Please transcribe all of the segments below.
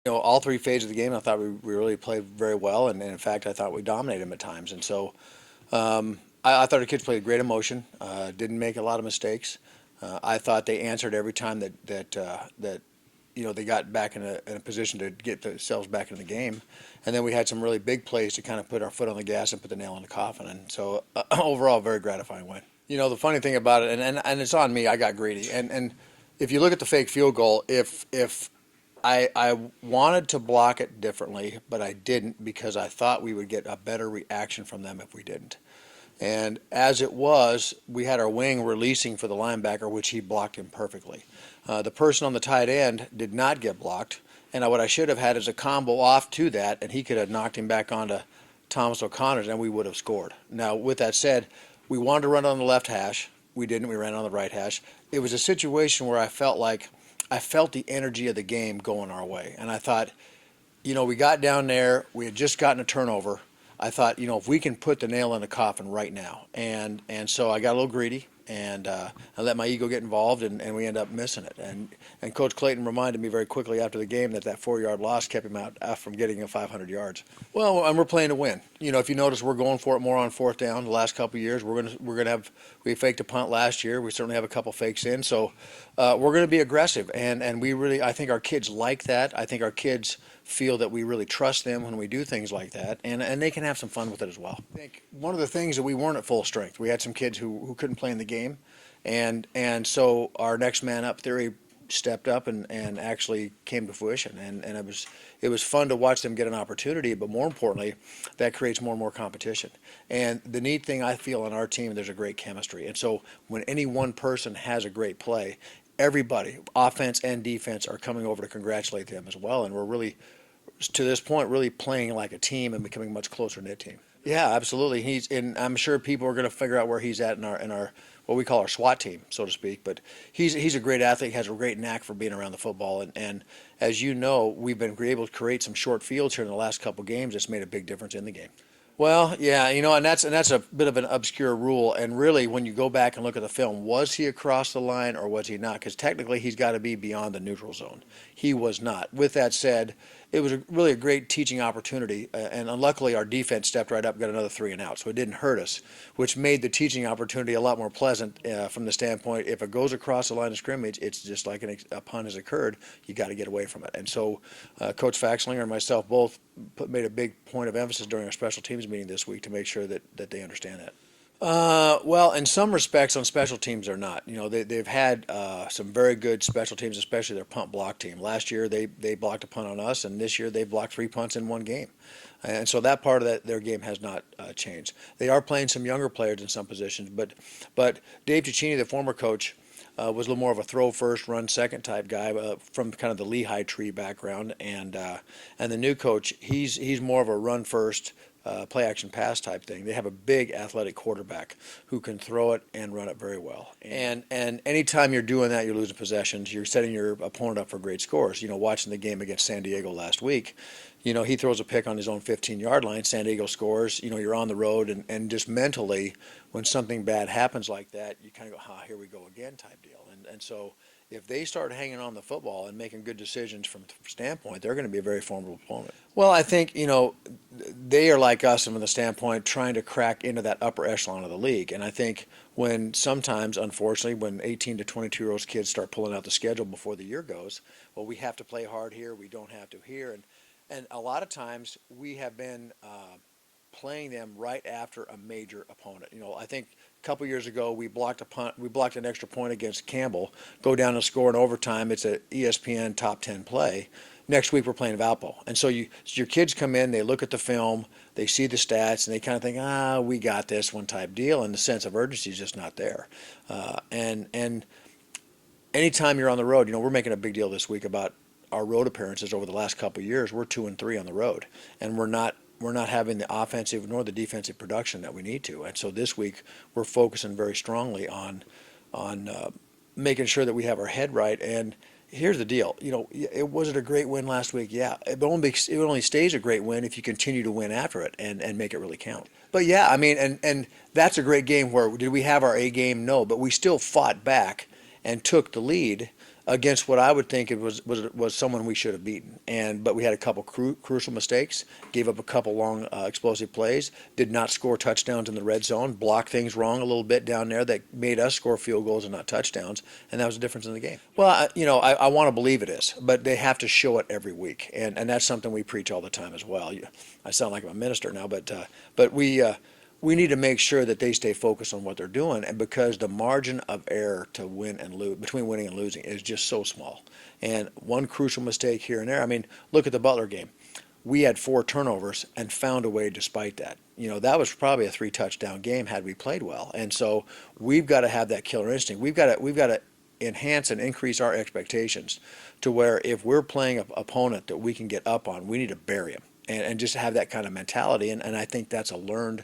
All three phases of the game, I thought we really played very well, and in fact, I thought we dominated them at times. And so I thought our kids played great emotion, didn't make a lot of mistakes. I thought they answered every time that they got back in a position to get themselves back in the game. And then we had some really big plays to kind of put our foot on the gas and put the nail in the coffin. And so overall, very gratifying win. The funny thing about it, and it's on me, I got greedy. And if you look at the fake field goal, if I wanted to block it differently, but I didn't because I thought we would get a better reaction from them if we didn't. And as it was, we had our wing releasing for the linebacker, which he blocked him perfectly. The person on the tight end did not get blocked, and what I should have had is a combo off to that, and he could have knocked him back onto Thomas O'Connor's, and we would have scored. Now, with that said, we wanted to run on the left hash. We didn't. We ran on the right hash. It was a situation where I felt the energy of the game going our way, and I thought, we got down there. We had just gotten a turnover. I thought, if we can put the nail in the coffin right now, and so I got a little greedy, and I let my ego get involved, and we ended up missing it. And Coach Clayton reminded me very quickly after the game that 4-yard loss kept him out from getting 500 yards. Well, and we're playing to win. If you notice, we're going for it more on fourth down. The last couple of years, we faked a punt last year. We certainly have a couple fakes in, so we're going to be aggressive, and I think our kids like that. I think our kids feel that we really trust them when we do things like that, and they can have some fun with it as well. I think one of the things that we weren't at full strength, we had some kids who couldn't play in the game, and so our next man up theory stepped up and actually came to fruition, and it was fun to watch them get an opportunity, but more importantly, that creates more and more competition. And the neat thing I feel on our team, there's a great chemistry, and so when any one person has a great play, everybody, offense and defense, are coming over to congratulate them as well, and we're really, to this point, really playing like a team and becoming a much closer knit team. Yeah, absolutely. And I'm sure people are going to figure out where he's at in our what we call our SWAT team, so to speak. But he's a great athlete, has a great knack for being around the football, and as you know, we've been able to create some short fields here in the last couple games. That's made a big difference in the game. Well, yeah, and that's a bit of an obscure rule. And really, when you go back and look at the film, was he across the line or was he not? Because technically, he's got to be beyond the neutral zone. He was not. With that said, it was really a great teaching opportunity, and luckily our defense stepped right up and got another 3 and out, so it didn't hurt us, which made the teaching opportunity a lot more pleasant from the standpoint, if it goes across the line of scrimmage, it's just like a punt has occurred, you got to get away from it. And so Coach Faxlinger and myself both made a big point of emphasis during our special teams meeting this week to make sure that they understand that. Well, in some respects, on special teams, they're not. They've had some very good special teams, especially their punt block team. Last year, they blocked a punt on us, and this year they blocked 3 punts in one game. And so that part of their game has not changed. They are playing some younger players in some positions, but Dave Cicchini, the former coach, was a little more of a throw first, run second type guy from kind of the Lehigh tree background, and the new coach, he's more of a run first, play action pass type thing. They have a big athletic quarterback who can throw it and run it very well. And anytime you're doing that, you're losing possessions. You're setting your opponent up for great scores. Watching the game against San Diego last week, he throws a pick on his own 15-yard line. San Diego scores. You're on the road, and just mentally, when something bad happens like that, you kind of go, here we go again type deal. And so if they start hanging on the football and making good decisions from the standpoint, they're going to be a very formidable opponent. Well, I think, they are like us from the standpoint trying to crack into that upper echelon of the league. And I think when sometimes, unfortunately, when 18 to 22-year-old kids start pulling out the schedule before the year goes, well, we have to play hard here, we don't have to here. And a lot of times we have been playing them right after a major opponent. I think a couple years ago we blocked a punt, we blocked an extra point against Campbell, go down and score in overtime. It's a ESPN top 10 play. Next week we're playing Valpo, and so your kids come in, they look at the film, they see the stats, and they kind of think, we got this one type deal, and the sense of urgency is just not there. And anytime you're on the road, we're making a big deal this week about our road appearances over the last couple of years. We're 2-3 on the road, and we're not having the offensive nor the defensive production that we need to. And so this week we're focusing very strongly on making sure that we have our head right. And here's the deal. Was it a great win last week? Yeah. It only stays a great win if you continue to win after it and make it really count. But yeah, and that's a great game. Where did we have our A game? No, but we still fought back. and took the lead against what I would think it was someone we should have beaten. But we had a couple crucial mistakes, gave up a couple long explosive plays, did not score touchdowns in the red zone, blocked things wrong a little bit down there that made us score field goals and not touchdowns, and that was the difference in the game. Well, I want to believe it is, but they have to show it every week, and that's something we preach all the time as well. I sound like I'm a minister now, but we need to make sure that they stay focused on what they're doing, and because the margin of error to win and lose between winning and losing is just so small, and one crucial mistake here and there. I mean, look at the Butler game. We had 4 turnovers and found a way despite that. That was probably a 3 touchdown game had we played well, and so we've got to have that killer instinct. We've got to enhance and increase our expectations to where if we're playing an opponent that we can get up on, we need to bury them and just have that kind of mentality, and I think that's a learned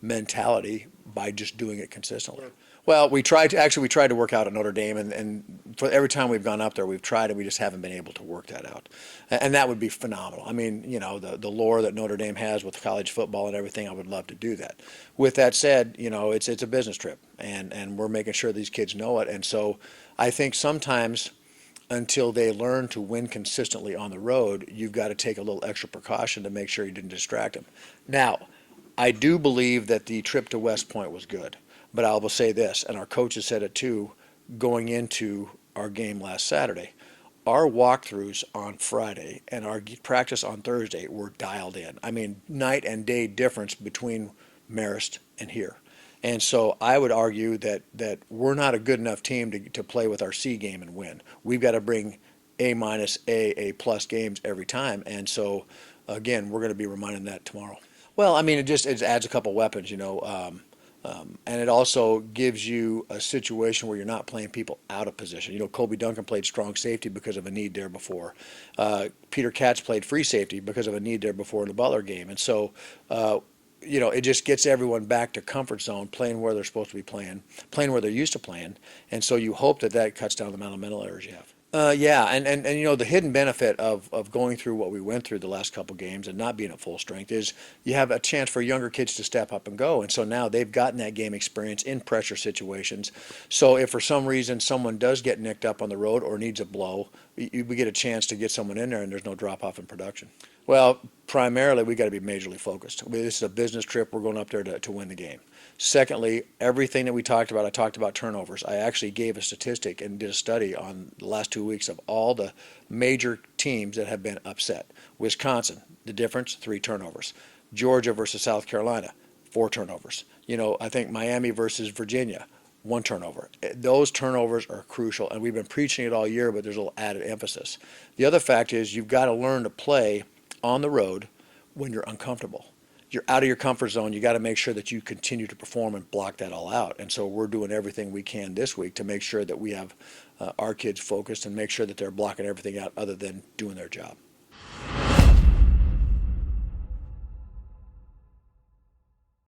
mentality by just doing it consistently. Sure. Well, we tried to work out at Notre Dame, and for every time we've gone up there, we've tried, and we just haven't been able to work that out. And that would be phenomenal. I mean, the lore that Notre Dame has with college football and everything, I would love to do that. With that said, it's a business trip, and we're making sure these kids know it. And so I think sometimes until they learn to win consistently on the road, you've got to take a little extra precaution to make sure you didn't distract them. Now, I do believe that the trip to West Point was good, but I will say this, and our coaches said it too, going into our game last Saturday. Our walkthroughs on Friday and our practice on Thursday were dialed in. I mean, night and day difference between Marist and here. And so I would argue that we're not a good enough team to play with our C game and win. We've got to bring A-, A+ games every time. And so, again, we're going to be reminding that tomorrow. Well, I mean, it adds a couple weapons, and it also gives you a situation where you're not playing people out of position. Colby Duncan played strong safety because of a need there before. Peter Katz played free safety because of a need there before in the Butler game. And so, it just gets everyone back to comfort zone, playing where they're supposed to be playing where they're used to playing. And so you hope that cuts down the amount of mental errors you have. Yeah, and the hidden benefit of going through what we went through the last couple games and not being at full strength is you have a chance for younger kids to step up and go, and so now they've gotten that game experience in pressure situations. So if for some reason someone does get nicked up on the road or needs a blow, we get a chance to get someone in there, and there's no drop off in production. Well, primarily we got to be majorly focused. This is a business trip. We're going up there to win the game. Secondly, everything that we talked about, I talked about turnovers. I actually gave a statistic and did a study on the last 2 weeks of all the major teams that have been upset. Wisconsin, the difference, 3 turnovers. Georgia versus South Carolina, 4 turnovers. I think Miami versus Virginia, 1 turnover. Those turnovers are crucial, and we've been preaching it all year, but there's a little added emphasis. The other fact is you've got to learn to play on the road when you're uncomfortable. You're out of your comfort zone. You got to make sure that you continue to perform and block that all out. And so we're doing everything we can this week to make sure that we have our kids focused and make sure that they're blocking everything out other than doing their job.